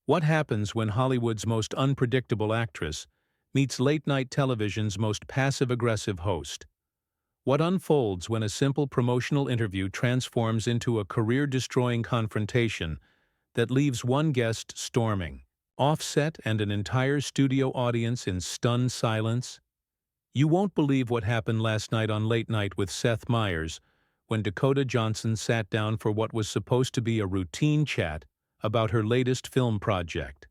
What happens when Hollywood's most unpredictable actress meets late-night television's most passive-aggressive host? What unfolds when a simple promotional interview transforms into a career-destroying confrontation that leaves one guest storming, offset, and an entire studio audience in stunned silence? You won't believe what happened last night on Late Night with Seth Meyers when Dakota Johnson sat down for what was supposed to be a routine chat about her latest film project.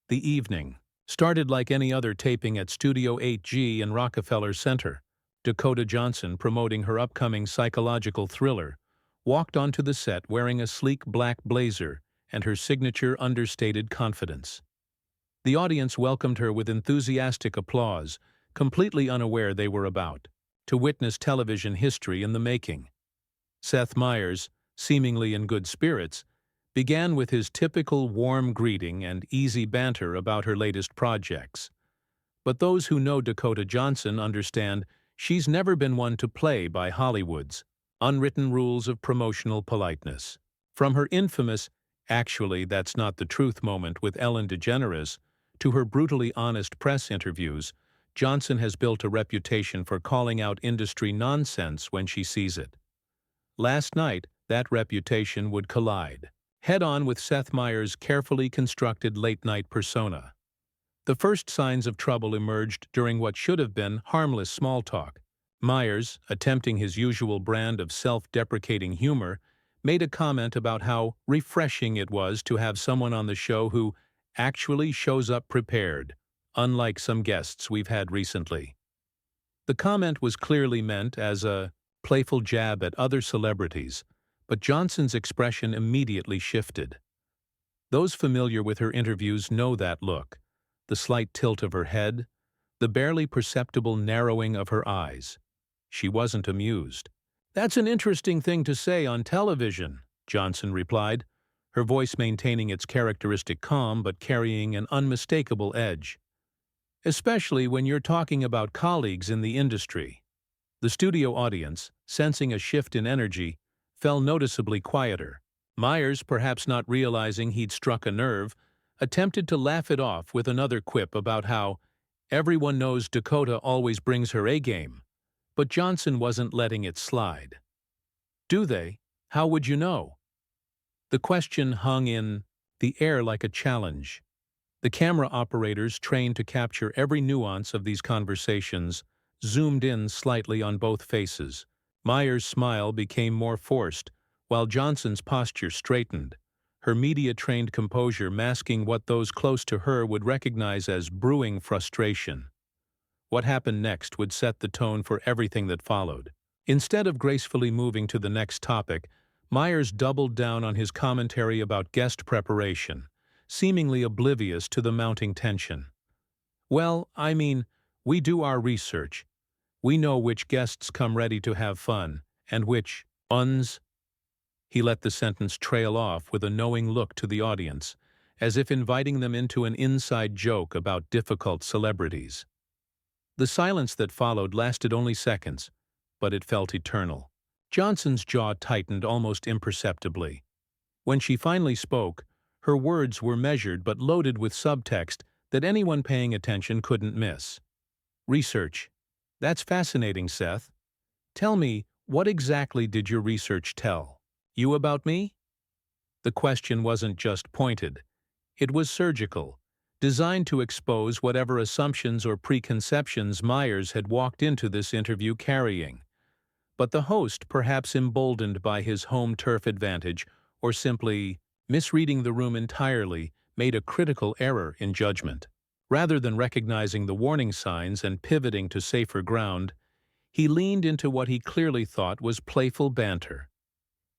The evening started like any other taping at Studio 8G in Rockefeller Center. Dakota Johnson, promoting her upcoming psychological thriller, walked onto the set wearing a sleek black blazer and her signature understated confidence. The audience welcomed her with enthusiastic applause, completely unaware they were about to witness television history in the making. Seth Meyers, seemingly in good spirits, began with his typical warm greeting and easy banter about her latest projects. But those who know Dakota Johnson understand she's never been one to play by Hollywood's unwritten rules of promotional politeness. From her infamous "actually, that's not the truth" moment with Ellen DeGeneres to her brutally honest press interviews, Johnson has built a reputation for calling out industry nonsense when she sees it. Last night, that reputation would collide head-on with Seth Meyers' carefully constructed late-night persona. The first signs of trouble emerged during what should have been harmless small talk. Meyers, attempting his usual brand of self-deprecating humor, made a comment about how refreshing it was to have someone on the show who actually shows up prepared, unlike some guests we've had recently. The comment was clearly meant as a playful jab at other celebrities, but Johnson's expression immediately shifted. Those familiar with her interviews know that look, the slight tilt of her head, the barely perceptible narrowing of her eyes. She wasn't amused. "That's an interesting thing to say on television," Johnson replied, her voice maintaining its characteristic calm but carrying an unmistakable edge. "Especially when you're talking about colleagues in the industry." The studio audience, sensing a shift in energy, fell noticeably quieter. Meyers, perhaps not realizing he'd struck a nerve, attempted to laugh it off with another quip about how everyone knows Dakota always brings her A-game, but Johnson wasn't letting it slide. "Do they? How would you know?" The question hung in the air like a challenge. The camera operators, trained to capture every nuance of these conversations, zoomed in slightly on both faces. Meyers' smile became more forced, while Johnson's posture straightened, her media-trained composure masking what those close to her would recognize as brewing frustration. What happened next would set the tone for everything that followed. Instead of gracefully moving to the next topic, Meyers doubled down on his commentary about guest preparation, seemingly oblivious to the mounting tension. "Well, I mean, we do our research. We know which guests come ready to have fun, and which ones." He let the sentence trail off with a knowing look to the audience, as if inviting them into an inside joke about difficult celebrities. The silence that followed lasted only seconds, but it felt eternal. Johnson's jaw tightened almost imperceptibly. When she finally spoke, her words were measured but loaded with subtext that anyone paying attention couldn't miss. "Research. That's fascinating, Seth. Tell me, what exactly did your research tell you about me?" The question wasn't just pointed. It was surgical, designed to expose whatever assumptions or preconceptions Meyers had walked into this interview carrying. But the host, perhaps emboldened by his home turf advantage or simply misreading the room entirely, made a critical error in judgment. Rather than recognizing the warning signs and pivoting to safer ground, he leaned into what he clearly thought was playful banter.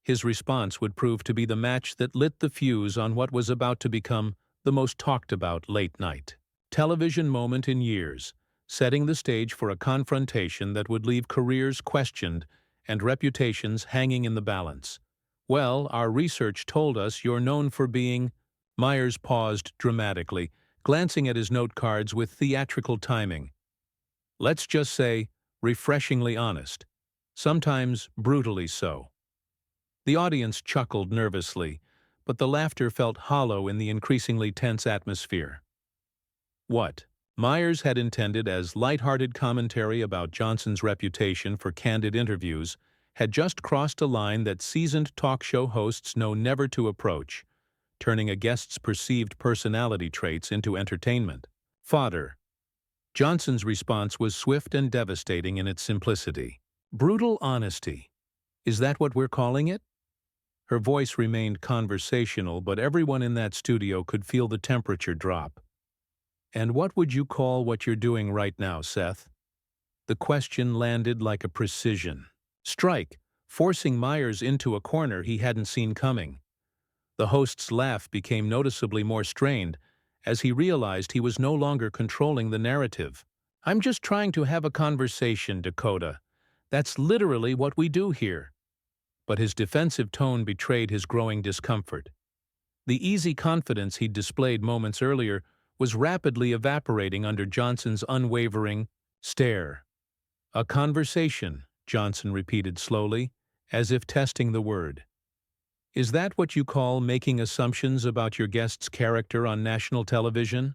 His response would prove to be the match that lit the fuse on what was about to become the most talked-about late-night television moment in years, setting the stage for a confrontation that would leave careers questioned and reputations hanging in the balance. "Well, our research told us you're known for being—" Meyers paused dramatically, glancing at his note cards with theatrical timing. "Let's just say, refreshingly honest. Sometimes brutally so." The audience chuckled nervously, but the laughter felt hollow in the increasingly tense atmosphere. What Meyers had intended as light-hearted commentary about Johnson's reputation for candid interviews had just crossed a line that seasoned talk show hosts know never to approach, turning a guest's perceived personality traits into entertainment fodder. Johnson's response was swift and devastating in its simplicity. Brutal honesty. Is that what we're calling it? Her voice remained conversational, but everyone in that studio could feel the temperature drop. And what would you call what you're doing right now, Seth? The question landed like a precision strike, forcing Meyers into a corner he hadn't seen coming. The host's laugh became noticeably more strained as he realized he was no longer controlling the narrative. I'm just trying to have a conversation, Dakota. That's literally what we do here. But his defensive tone betrayed his growing discomfort. The easy confidence he'd displayed moments earlier was rapidly evaporating under Johnson's unwavering stare. A conversation, Johnson repeated slowly, as if testing the word. Is that what you call making assumptions about your guest's character on national television?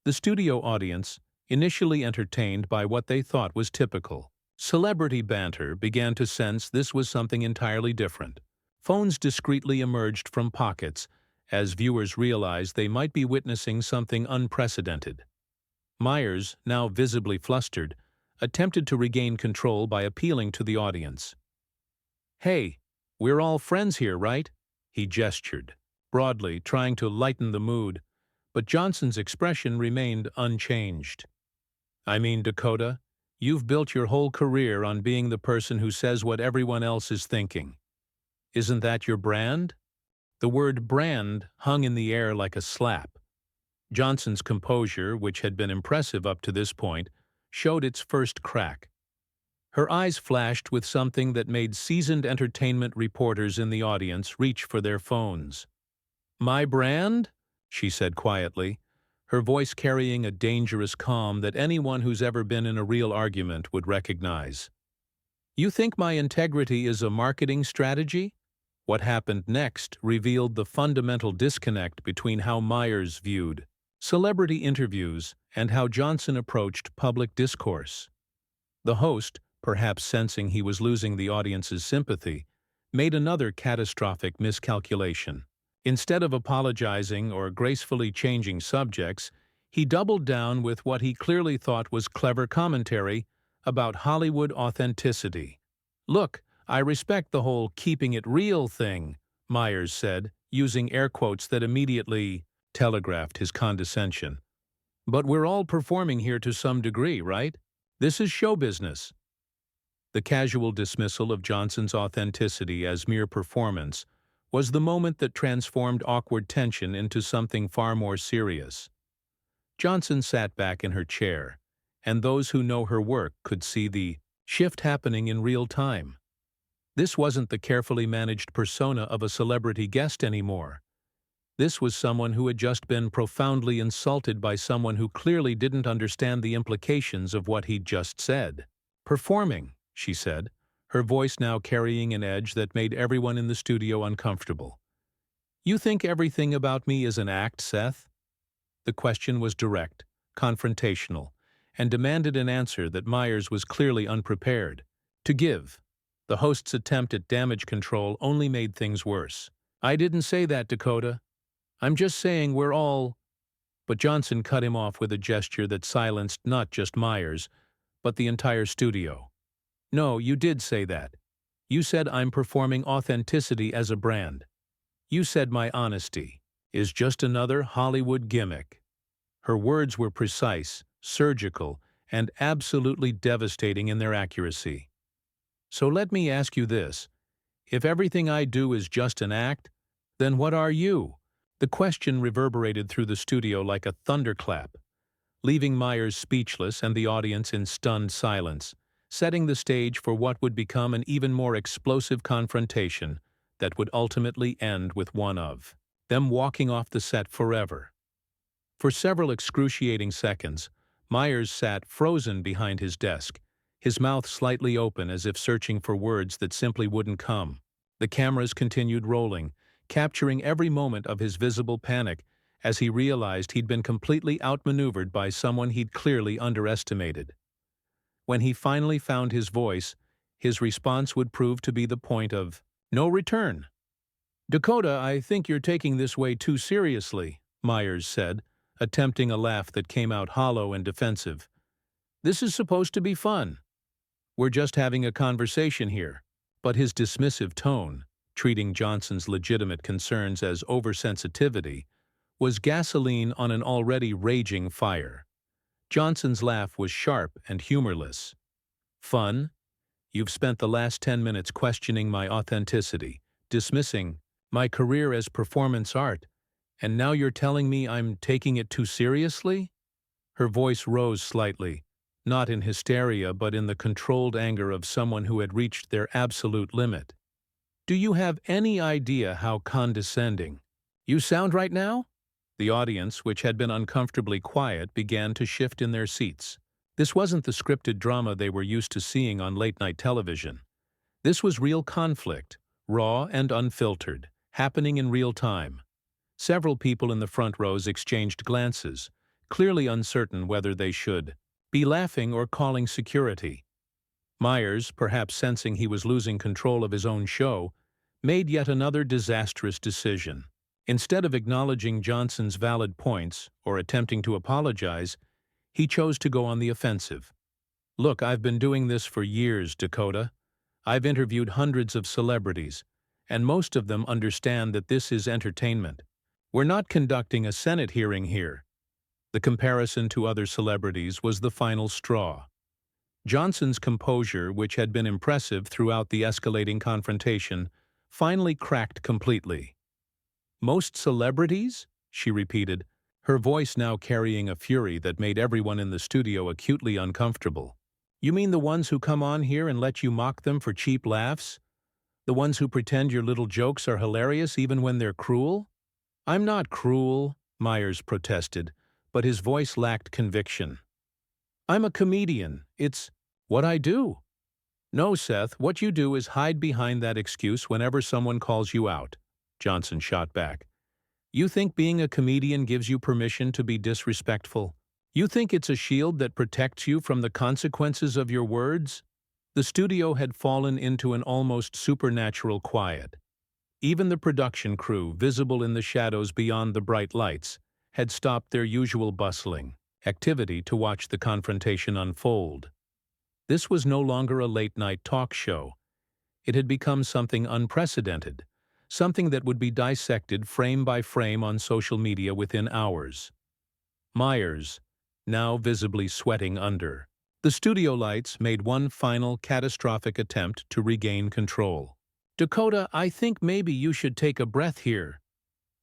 The studio audience, initially entertained by what they thought was typical celebrity banter, began to sense this was something entirely different. Phones discreetly emerged from pockets as viewers realized they might be witnessing something unprecedented. Meyers, now visibly flustered, attempted to regain control by appealing to the audience. Hey, we're all friends here, right? He gestured, broadly, trying to lighten the mood, but Johnson's expression remained unchanged. I mean, Dakota, you've built your whole career on being the person who says what everyone else is thinking. Isn't that your brand? The word brand hung in the air like a slap. Johnson's composure, which had been impressive up to this point, showed its first crack. Her eyes flashed with something that made seasoned entertainment reporters in the audience reach for their phones. My brand? She said quietly, her voice carrying a dangerous calm that anyone who's ever been in a real argument would recognize. You think my integrity is a marketing strategy? What happened next revealed the fundamental disconnect between how Meyers viewed celebrity interviews and how Johnson approached public discourse. The host, perhaps sensing he was losing the audience's sympathy, made another catastrophic miscalculation. Instead of apologizing or gracefully changing subjects, he doubled down with what he clearly thought was clever commentary about Hollywood authenticity. Look, I respect the whole keeping it real thing, Meyers said, using air quotes that immediately telegraphed his condescension. But we're all performing here to some degree, right? This is show business. The casual dismissal of Johnson's authenticity as mere performance was the moment that transformed awkward tension into something far more serious. Johnson sat back in her chair, and those who know her work could see the shift happening in real time. This wasn't the carefully managed persona of a celebrity guest anymore. This was someone who had just been profoundly insulted by someone who clearly didn't understand the implications of what he'd just said. Performing, she said, her voice now carrying an edge that made everyone in the studio uncomfortable. You think everything about me is an act, Seth? The question was direct, confrontational, and demanded an answer that Meyers was clearly unprepared to give. The host's attempt at damage control only made things worse. I didn't say that, Dakota. I'm just saying we're all... But Johnson cut him off with a gesture that silenced not just Meyers, but the entire studio. No, you did say that. You said I'm performing authenticity as a brand. You said my honesty is just another Hollywood gimmick. Her words were precise, surgical, and absolutely devastating in their accuracy. So let me ask you this. If everything I do is just an act, then what are you? The question reverberated through the studio like a thunderclap, leaving Meyers speechless and the audience in stunned silence, setting the stage for what would become an even more explosive confrontation that would ultimately end with one of them walking off the set forever. For several excruciating seconds, Meyers sat frozen behind his desk, his mouth slightly open as if searching for words that simply wouldn't come. The cameras continued rolling, capturing every moment of his visible panic as he realized he'd been completely outmaneuvered by someone he'd clearly underestimated. When he finally found his voice, his response would prove to be the point of no return. "Dakota, I think you're taking this way too seriously," Meyers said, attempting a laugh that came out hollow and defensive. "This is supposed to be fun. We're just having a conversation here." But his dismissive tone, treating Johnson's legitimate concerns as oversensitivity, was gasoline on an already raging fire. Johnson's laugh was sharp and humorless. "Fun? You've spent the last 10 minutes questioning my authenticity, dismissing my career as performance art, and now you're telling me I'm taking it too seriously?" Her voice rose slightly, not in hysteria but in the controlled anger of someone who had reached their absolute limit. "Do you have any idea how condescending you sound right now?" The audience, which had been uncomfortably quiet, began to shift in their seats. This wasn't the scripted drama they were used to seeing on late-night television. This was real conflict, raw and unfiltered, happening in real time. Several people in the front rows exchanged glances, clearly uncertain whether they should be laughing or calling security. Meyers, perhaps sensing he was losing control of his own show, made yet another disastrous decision. Instead of acknowledging Johnson's valid points or attempting to apologize, he chose to go on the offensive. "Look, I've been doing this for years, Dakota. I've interviewed hundreds of celebrities, and most of them understand that this is entertainment. We're not conducting a Senate hearing here." The comparison to other celebrities was the final straw. Johnson's composure, which had been impressive throughout the escalating confrontation, finally cracked completely. "Most celebrities?" she repeated, her voice now carrying a fury that made everyone in the studio acutely uncomfortable. "You mean the ones who come on here and let you mock them for cheap laughs? The ones who pretend your little jokes are hilarious even when they're cruel?" "I'm not cruel," Meyers protested, but his voice lacked conviction. "I'm a comedian. It's what I do." "No, Seth, what you do is hide behind that excuse whenever someone calls you out," Johnson shot back. "You think being a comedian gives you permission to be disrespectful? You think it's a shield that protects you from the consequences of your words?" The studio had fallen into an almost supernatural quiet. Even the production crew, visible in the shadows beyond the bright lights, had stopped their usual bustling activity to watch the confrontation unfold. This was no longer a late-night talk show. It had become something unprecedented, something that would be dissected frame by frame on social media within hours. Meyers, now visibly sweating under the studio lights, made one final catastrophic attempt to regain control. "Dakota, I think maybe you should take a breath here.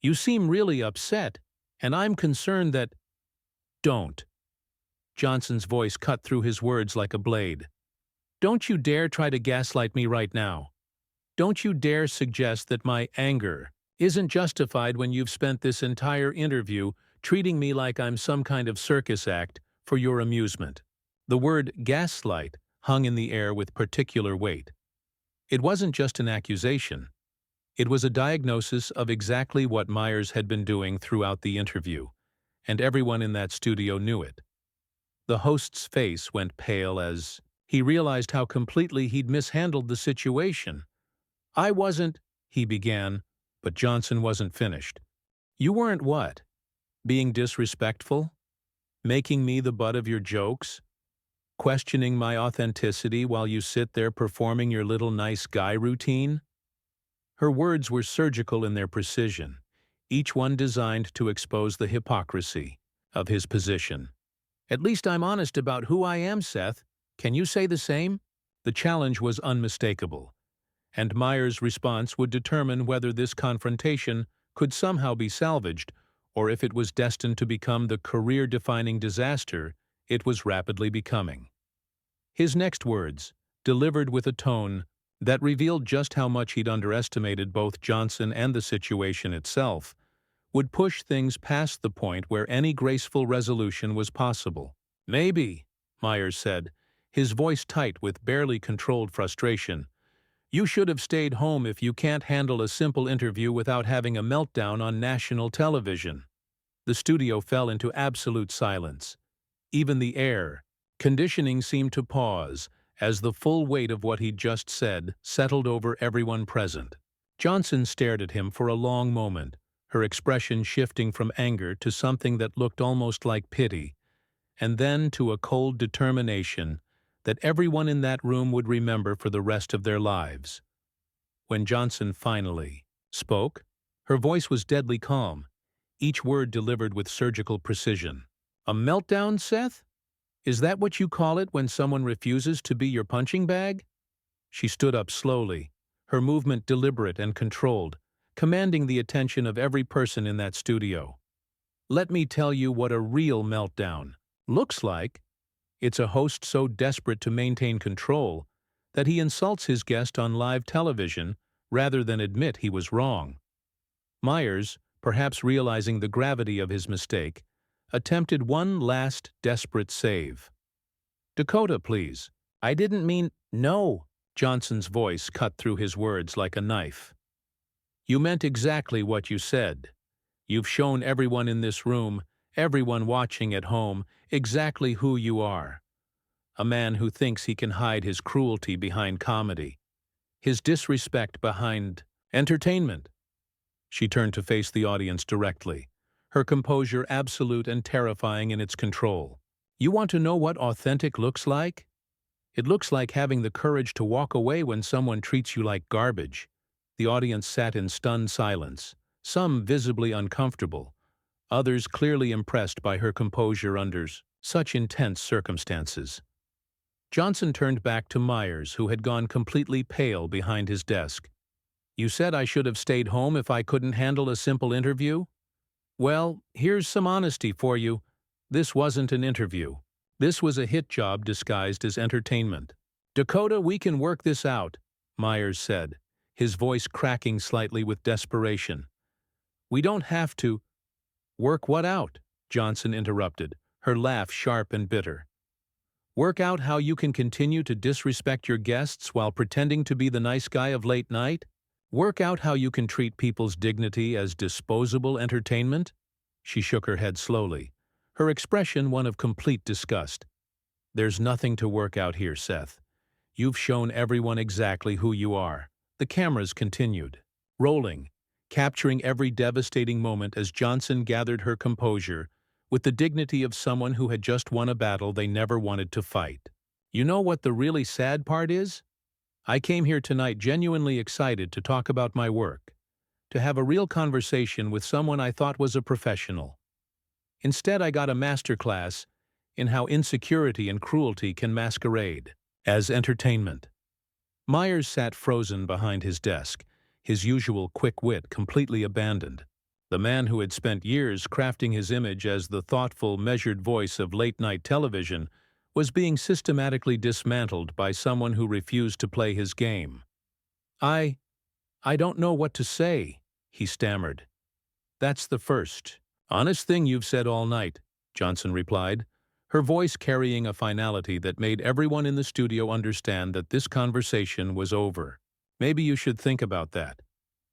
You seem really upset, and I'm concerned that—" "Don't." Johnson's voice cut through his words like a blade. "Don't you dare try to gaslight me right now. Don't you dare suggest that my anger isn't justified when you've spent this entire interview treating me like I'm some kind of circus act for your amusement." The word gaslight hung in the air with particular weight. It wasn't just an accusation. It was a diagnosis of exactly what Meyers had been doing throughout the interview, and everyone in that studio knew it. The host's face went pale as he realized how completely he'd mishandled the situation. "I wasn't," he began, but Johnson wasn't finished. "You weren't what? Being disrespectful? Making me the butt of your jokes? Questioning my authenticity while you sit there performing your little nice guy routine?" Her words were surgical in their precision, each one designed to expose the hypocrisy of his position. "At least I'm honest about who I am, Seth. Can you say the same?" The challenge was unmistakable, and Meyers' response would determine whether this confrontation could somehow be salvaged or if it was destined to become the career-defining disaster it was rapidly becoming. His next words, delivered with a tone that revealed just how much he'd underestimated both Johnson and the situation itself, would push things past the point where any graceful resolution was possible. "Maybe," Meyers said, his voice tight with barely controlled frustration, You should have stayed home if you can't handle a simple interview without having a meltdown on national television. The studio fell into absolute silence. Even the air conditioning seemed to pause as the full weight of what he'd just said settled over everyone present. Johnson stared at him for a long moment, her expression shifting from anger to something that looked almost like pity, and then to a cold determination that everyone in that room would remember for the rest of their lives. When Johnson finally spoke, her voice was deadly calm, each word delivered with surgical precision. "A meltdown, Seth? Is that what you call it when someone refuses to be your punching bag?" She stood up slowly, her movement deliberate and controlled, commanding the attention of every person in that studio. "Let me tell you what a real meltdown looks like. It's a host so desperate to maintain control that he insults his guest on live television rather than admit he was wrong." Meyers, perhaps realizing the gravity of his mistake, attempted one last desperate save. "Dakota, please. I didn't mean—" "No." Johnson's voice cut through his words like a knife. "You meant exactly what you said. You've shown everyone in this room, everyone watching at home, exactly who you are. A man who thinks he can hide his cruelty behind comedy, his disrespect behind entertainment." She turned to face the audience directly, her composure absolute and terrifying in its control. "You want to know what authentic looks like? It looks like having the courage to walk away when someone treats you like garbage." The audience sat in stunned silence, some visibly uncomfortable, others clearly impressed by her composure under such intense circumstances. Johnson turned back to Meyers, who had gone completely pale behind his desk. "You said I should have stayed home if I couldn't handle a simple interview? Well, here's some honesty for you. This wasn't an interview. This was a hit job disguised as entertainment." "Dakota, we can work this out," Meyers said, his voice cracking slightly with desperation. "We don't have to—" "Work what out?" Johnson interrupted, her laugh sharp and bitter. "Work out how you can continue to disrespect your guests while pretending to be the nice guy of late night? Work out how you can treat people's dignity as disposable entertainment?" She shook her head slowly, her expression one of complete disgust. "There's nothing to work out here, Seth. You've shown everyone exactly who you are." The cameras continued, rolling, capturing every devastating moment as Johnson gathered her composure with the dignity of someone who had just won a battle they never wanted to fight. "You know what the really sad part is? I came here tonight genuinely excited to talk about my work, to have a real conversation with someone I thought was a professional. Instead, I got a masterclass in how insecurity and cruelty can masquerade as entertainment." Meyers sat frozen behind his desk, his usual quick wit completely abandoned. The man who had spent years crafting his image as the thoughtful, measured voice of late-night television was being systematically dismantled by someone who refused to play his game. I don't know what to say," he stammered. "That's the first honest thing you've said all night," Johnson replied, her voice carrying a finality that made everyone in the studio understand that this conversation was over. "Maybe you should think about that."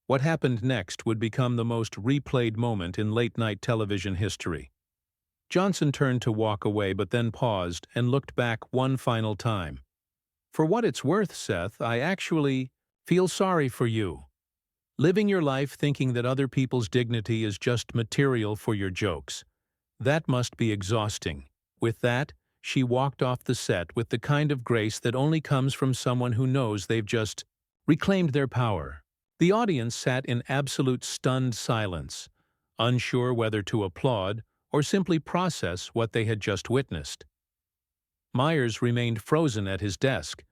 What happened next would become the most replayed moment in late-night television history. Johnson turned to walk away but then paused and looked back one final time. "For what it's worth, Seth, I actually feel sorry for you. Living your life thinking that other people's dignity is just material for your jokes. That must be exhausting." With that, she walked off the set with the kind of grace that only comes from someone who knows they've just reclaimed their power. The audience sat in absolute stunned silence, unsure whether to applaud or simply process what they had just witnessed. Meyers remained frozen at his desk,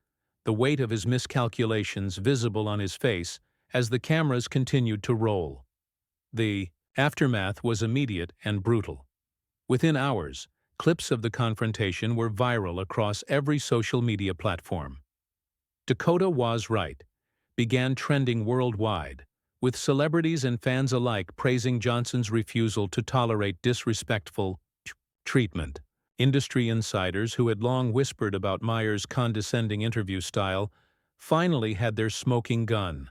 the weight of his miscalculations visible on his face as the cameras continued to roll. The aftermath was immediate and brutal. Within hours, clips of the confrontation were viral across every social media platform. "Dakota was right" began trending worldwide, with celebrities and fans alike praising Johnson's refusal to tolerate disrespectful treatment. Industry insiders who had long whispered about Meyers' condescending interview style finally had their smoking gun.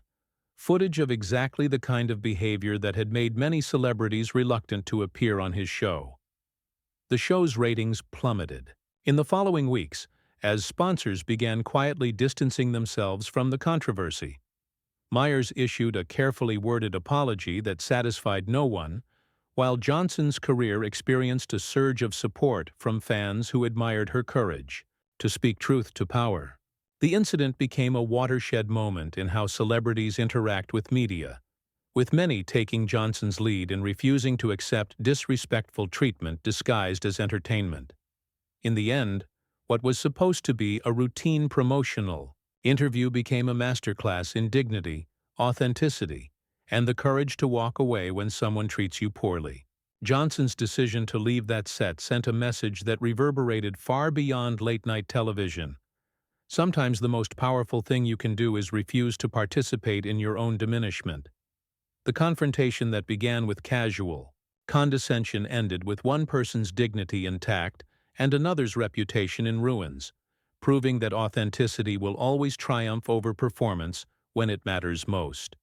Footage of exactly the kind of behavior that had made many celebrities reluctant to appear on his show. The show's ratings plummeted. In the following weeks, as sponsors began quietly distancing themselves from the controversy. Meyers issued a carefully worded apology that satisfied no one, while Johnson's career experienced a surge of support from fans who admired her courage to speak truth to power. The incident became a watershed moment in how celebrities interact with media, with many taking Johnson's lead in refusing to accept disrespectful treatment disguised as entertainment. In the end, what was supposed to be a routine promotional interview became a masterclass in dignity, authenticity, and the courage to walk away when someone treats you poorly. Johnson's decision to leave that set sent a message that reverberated far beyond late-night television. Sometimes the most powerful thing you can do is refuse to participate in your own diminishment. The confrontation that began with casual condescension ended with one person's dignity intact and another's reputation in ruins, proving that authenticity will always triumph over performance when it matters most.